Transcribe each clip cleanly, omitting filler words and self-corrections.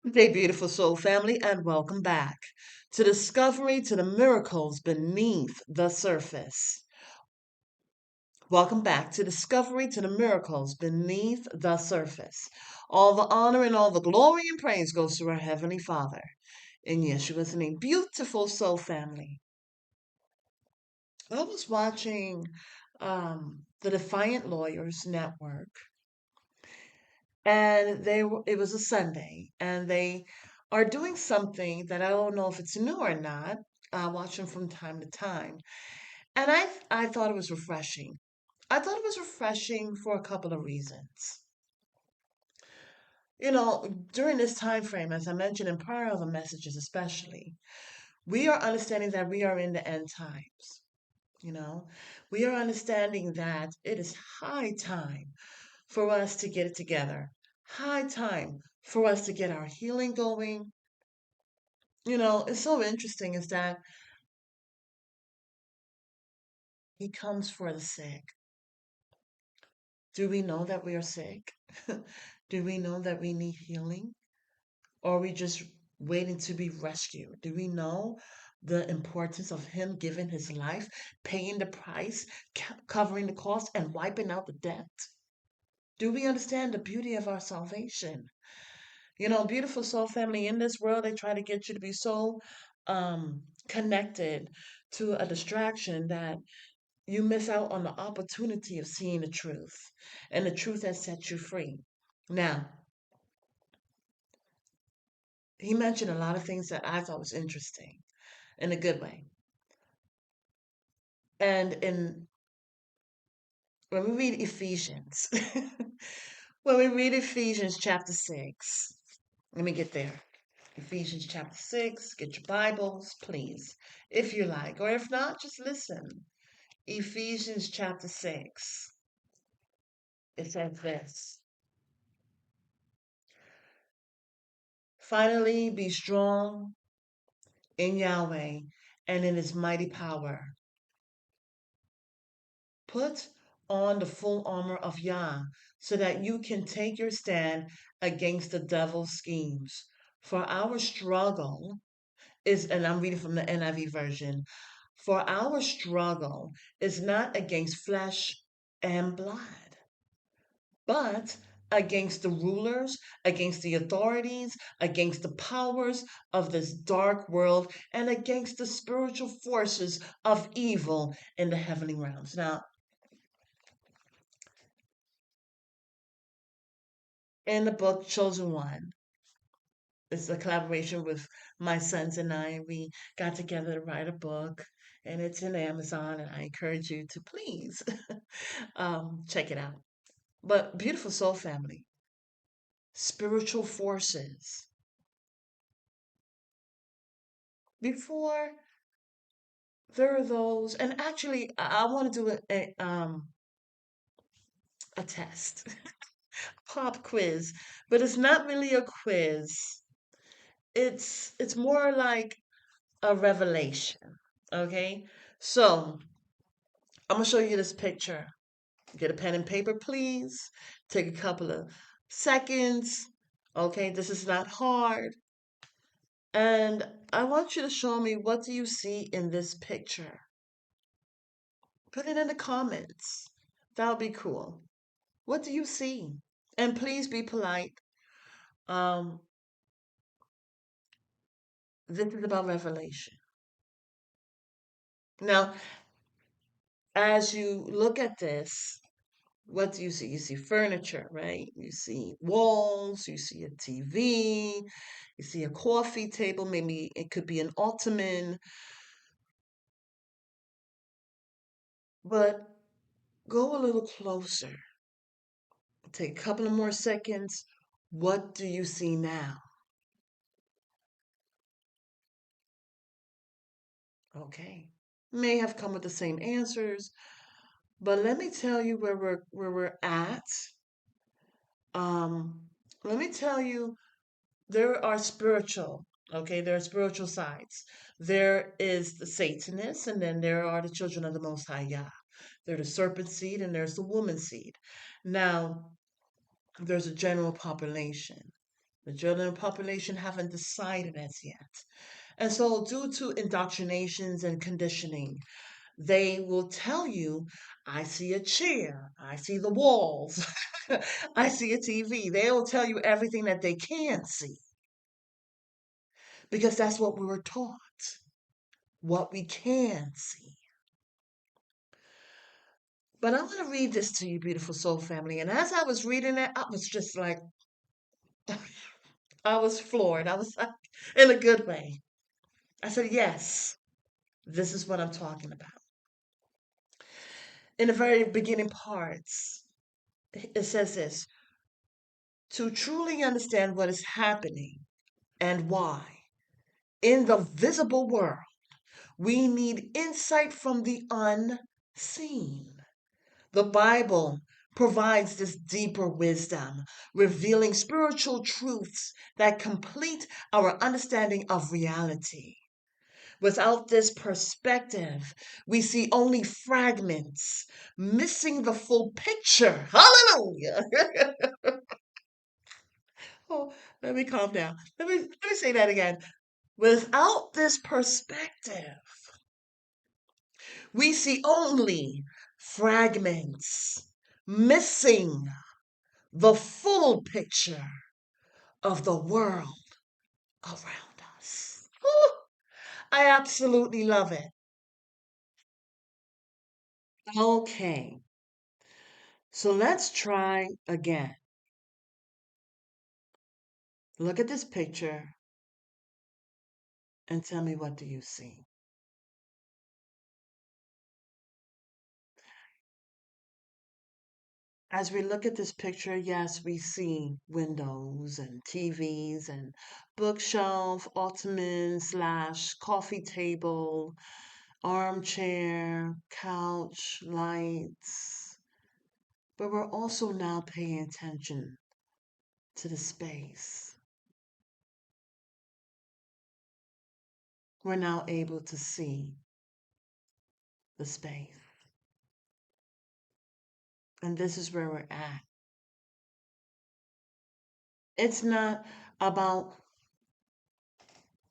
Good day, beautiful soul family, and welcome back to Discovery to the Miracles Beneath the Surface. Welcome back to Discovery to the Miracles Beneath the Surface. All the honor and all the glory and praise goes to our Heavenly Father. In Yeshua's name, beautiful soul family. I was watching the Defiant Lawyers Network, and it was a Sunday, and they are doing something that I don't know if it's new or not. I watch them from time to time, and I thought it was refreshing. I thought it was refreshing for a couple of reasons. During this time frame, as I mentioned in prior other messages, especially, we are understanding that we are in the end times. You know, we are understanding that it is high time for us to get it together. High time for us to get our healing going. It's so interesting is that he comes for the sick. Do we know that we are sick? Do we know that we need healing? Or are we just waiting to be rescued? Do we know the importance of him giving his life, paying the price, covering the cost, and wiping out the debt? Do we understand the beauty of our salvation? Beautiful soul family, in this world, they try to get you to be so connected to a distraction that you miss out on the opportunity of seeing the truth. And the truth has set you free. Now, he mentioned a lot of things that I thought was interesting in a good way. And when we read Ephesians, when we read Ephesians chapter 6, let me get there. Ephesians chapter 6. Get your Bibles, please, if you like. Or if not, just listen. Ephesians chapter 6. It says this. Finally, be strong in Yahweh and in his mighty power. Put on the full armor of Yah so that you can take your stand against the devil's schemes. For our struggle is, and I'm reading from the NIV version, for our struggle is not against flesh and blood, but against the rulers, against the authorities, against the powers of this dark world, and against the spiritual forces of evil in the heavenly realms. Now, in the book Chosen One, it's a collaboration with my sons and I. We got together to write a book, and it's in Amazon, and I encourage you to please check it out. But beautiful soul family, spiritual forces. Before there are those, and actually, I want to do a test, pop quiz, but it's not really a quiz. It's more like a revelation. Okay, so I'm gonna show you this picture. Get a pen and paper, please. Take a couple of seconds. Okay, this is not hard. And I want you to show me, what do you see in this picture? Put it in the comments. That would be cool. What do you see? And please be polite. Um, this is about revelation. Now, as you look at this, what do you see? You see furniture, right? You see walls, you see a TV, you see a coffee table, maybe it could be an ottoman, but go a little closer. Take a couple of more seconds. What do you see now? Okay. May have come with the same answers, but let me tell you where we're at. Um, Let me tell you, there are spiritual, okay, there are spiritual sides. There is the Satanists, and then there are the children of the Most High Yah. There's the serpent seed, and there's the woman seed. Now, there's a general population. The general population haven't decided as yet. And so, due to indoctrinations and conditioning, they will tell you, I see a chair, I see the walls, I see a TV. They'll tell you everything that they can see because that's what we were taught, what we can see. But I'm going to read this to you, beautiful soul family. And as I was reading it, I was just like, I was floored. I was like, in a good way. I said, yes, this is what I'm talking about. In the very beginning parts, it says this: to truly understand what is happening and why in the visible world, we need insight from the unseen. The Bible provides this deeper wisdom, revealing spiritual truths that complete our understanding of reality. Without this perspective, we see only fragments, missing the full picture. Hallelujah. Oh, let me calm down. Let me say that again. Without this perspective, we see only fragments, missing the full picture of the world around us. Whew, I absolutely love it. Okay, so let's try again. Look at this picture and tell me, what do you see? As we look at this picture, yes, we see windows and TVs and bookshelf, ottoman slash coffee table, armchair, couch, lights. But we're also now paying attention to the space. We're now able to see the space. And this is where we're at. It's not about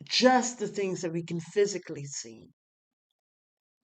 just the things that we can physically see.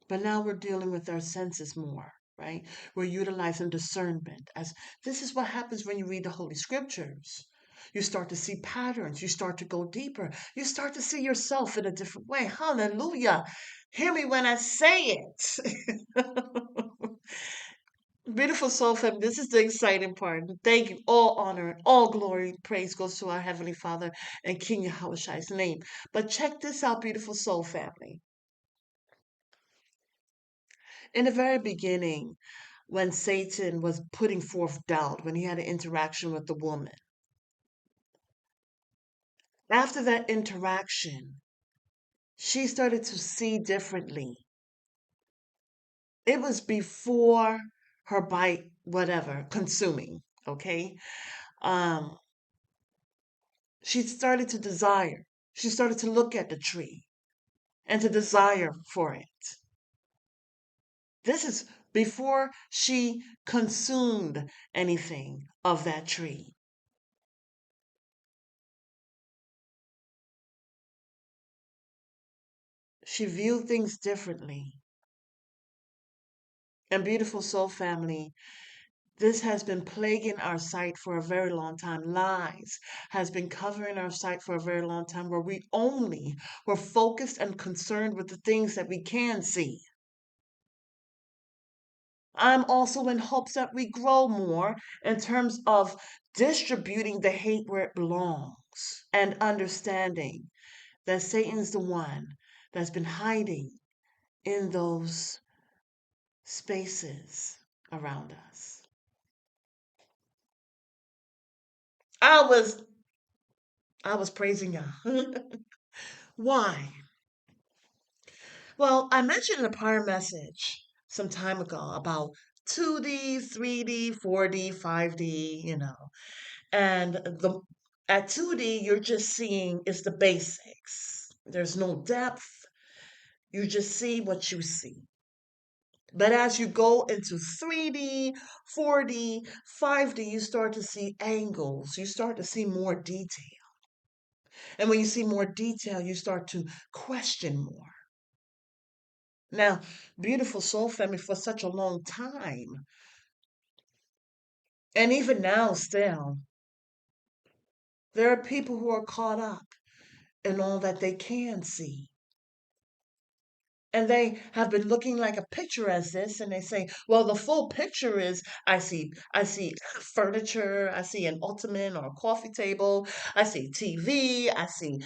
But now we're dealing with our senses more, right? We're utilizing discernment. As this is what happens when you read the Holy Scriptures. You start to see patterns. You start to go deeper. You start to see yourself in a different way. Hallelujah. Hear me when I say it. Beautiful soul family, this is the exciting part. Thank you. All honor and all glory, praise goes to our Heavenly Father and King Yahweh's name. But check this out, beautiful soul family. In the very beginning, when Satan was putting forth doubt, when he had an interaction with the woman, after that interaction, she started to see differently. It was before her bite, whatever, consuming, okay? Um, she started to desire. She started to look at the tree and to desire for it. This is before she consumed anything of that tree. She viewed things differently. And beautiful soul family, this has been plaguing our sight for a very long time. Lies has been covering our sight for a very long time, where we only were focused and concerned with the things that we can see. I'm also in hopes that we grow more in terms of distributing the hate where it belongs and understanding that Satan's the one that's been hiding in those spaces around us. I was I was praising God. Why? Well, I mentioned in a prior message some time ago about 2D, 3D, 4D, 5D, And the at 2D, you're just seeing is the basics. There's no depth. You just see what you see. But as you go into 3D, 4D, 5D, you start to see angles. You start to see more detail. And when you see more detail, you start to question more. Now, beautiful soul family, for such a long time, and even now still, there are people who are caught up in all that they can see. And they have been looking like a picture as this, and they say, well, the full picture is I see furniture, I see an ottoman or a coffee table, I see TV, I see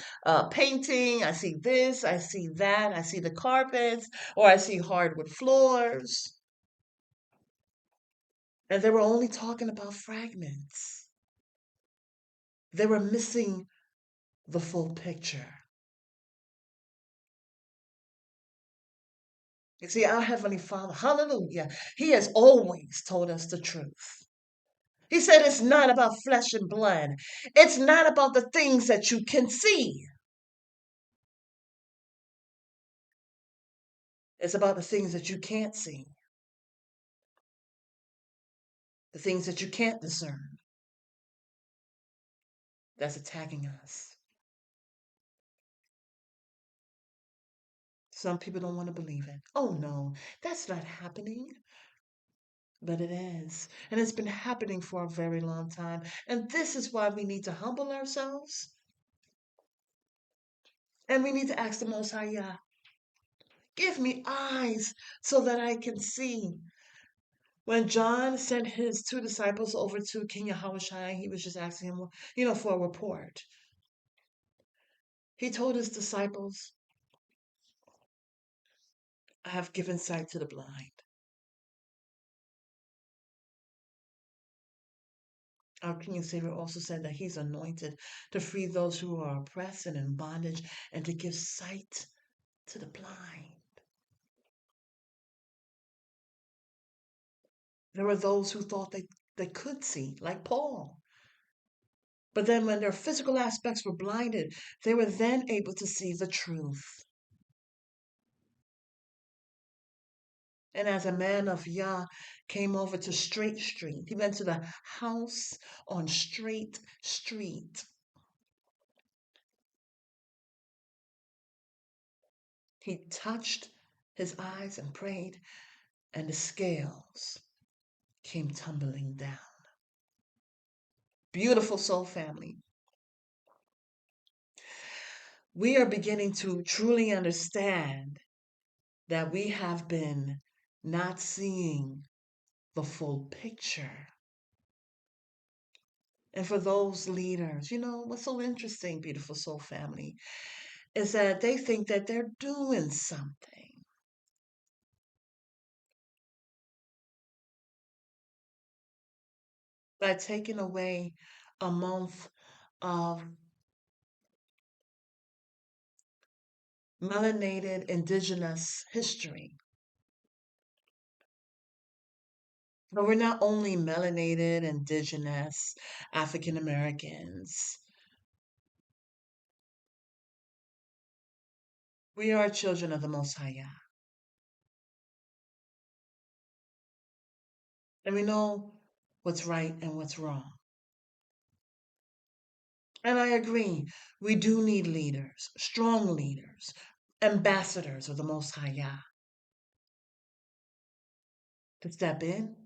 painting, I see this, I see that, I see the carpets, or I see hardwood floors. And they were only talking about fragments. They were missing the full picture. You see, our Heavenly Father, hallelujah, He has always told us the truth. He said it's not about flesh and blood. It's not about the things that you can see. It's about the things that you can't see, the things that you can't discern that's attacking us. Some people don't want to believe it. Oh no, that's not happening. But it is. And it's been happening for a very long time. And this is why we need to humble ourselves. And we need to ask the Most High, Yah, give me eyes so that I can see. When John sent his two disciples over to King Yahweh, he was just asking him, for a report. He told his disciples, I have given sight to the blind. Our King and Savior also said that he's anointed to free those who are oppressed and in bondage and to give sight to the blind. There were those who thought they could see, like Paul. But then when their physical aspects were blinded, they were then able to see the truth. And as a man of Yah came over to Straight Street, he went to the house on Straight Street. He touched his eyes and prayed, and the scales came tumbling down. Beautiful soul family. We are beginning to truly understand that we have been not seeing the full picture. And for those leaders, what's so interesting, beautiful soul family, is that they think that they're doing something. By taking away a month of melanated indigenous history. But we're not only melanated, indigenous, African Americans. We are children of the Most High Yah. And we know what's right and what's wrong. And I agree, we do need leaders, strong leaders, ambassadors of the Most High Yah, to step in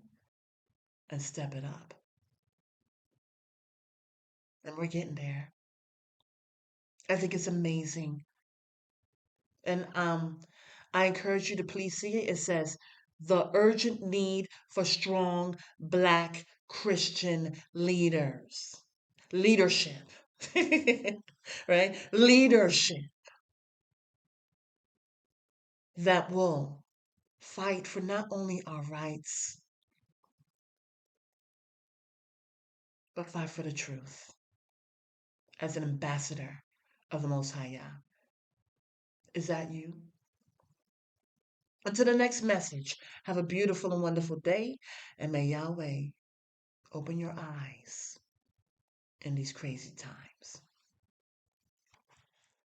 and step it up. And we're getting there. I think it's amazing. And I encourage you to please see it. It says, the urgent need for strong Black Christian leaders. Leadership. Right? Leadership that will fight for not only our rights, but fight for the truth as an ambassador of the Most High Yah. Is that you? Until the next message, have a beautiful and wonderful day, and may Yahweh open your eyes in these crazy times.